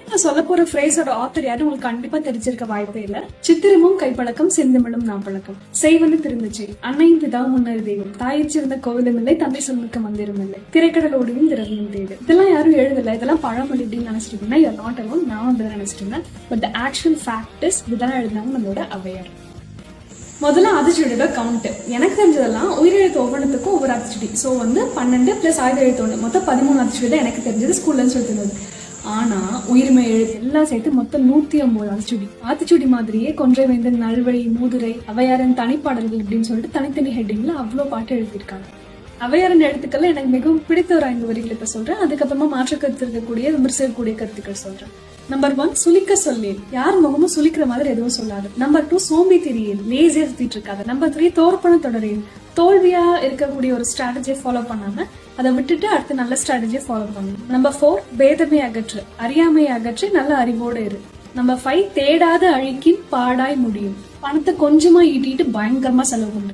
நான் சொல்ல போற ஃப்ரேஸோட ஆத்தர் யாரும் உங்களுக்கு கண்டிப்பா தெரிஞ்சிருக்க வாய்ப்பே இல்ல. சித்திரமும் கைப்பழக்கம் செந்தமிழும் நாம் பழக்கம் செய்வந்து திருந்துச்சு அன்னையும் பிதாவும் முன்னர் தெய்வம் தாயிச்சிருந்த கோவிலும் இல்லை தந்தை சொல்லுக்கு மந்திரம் இல்லை திரைக்கடல் ஓடியும் திரவியும் தேடு. இதெல்லாம் யாரும் எழுதல, இதெல்லாம் பழமொழி அப்படின்னு நினைச்சிட்டீங்கன்னா யூ ஆர் நாட் அலோன். நான் அப்படிதான் நினைச்சிட்டேன். But the actual fact is இதெல்லாம் எழுதினவங்க நம்மளோட ஔவையார். முதல்ல ஆதிச்சூடியோட கவுண்ட் எனக்கு தெரிஞ்சதெல்லாம் உயிரெழுத்து ஒவ்வொன்றுத்துக்கும் ஒவ்வொரு ஆதிச்சூடி. ஸோ 12 + ஆயுத எழுத்து 1 மொத்தம் 13 ஆதிச்சூடி தான் எனக்கு தெரிஞ்சது ஸ்கூல்ல சொல்லிட்டு. ஆனா உயிர்மை எழுத்து எல்லாம் சேர்த்து மொத்தம் 109 ஆத்திச்சூடி. ஆத்திச்சூடி மாதிரியே கொன்றை வேந்தன், நல்வழி, மூதுரை, ஔவையாரின் தனிப்பாடல்கள் அப்படின்னு சொல்லிட்டு தனித்தனி ஹெட்டிங்ல அவ்வளவு பாட்டு எழுதியிருக்காங்க. ஔவையாரின் எழுத்துக்கள் எனக்கு மிகவும் பிடித்த ஒரு 5 வரிகள் இப்ப சொல்றேன். அதுக்கப்புறமா மாற்று கருத்து இருக்கக்கூடிய விமர்சிக்கக்கூடிய கருத்துக்கள் சொல்றேன். நம்பர் 1, சுளிக்க சொல்லேன், யார் முகமும் சுளிக்கிற மாதிரி எதுவும் சொல்லாது. நம்பர் 2, சோம்பி திரியில், லேசியா சுத்திட்டு இருக்காது. நம்பர் 3, தோற்பன தொடரேன், தோல்வியா இருக்கக்கூடிய ஒரு ஸ்ட்ராட்டஜியை ஃபாலோ பண்ணாம அதை விட்டுட்டு அடுத்து நல்ல ஸ்ட்ராட்டஜியை ஃபாலோ பண்ணணும். நம்பர் 4, பேதமே அகற்று, அறியாமையை அகற்றி நல்ல அறிவோடு இரு. நம்பர் 5, தேடாத அழிக்கின் பாடாய் முடியும், பணத்தை கொஞ்சமா ஈட்டிட்டு பயங்கரமா செலவு பண்ணு.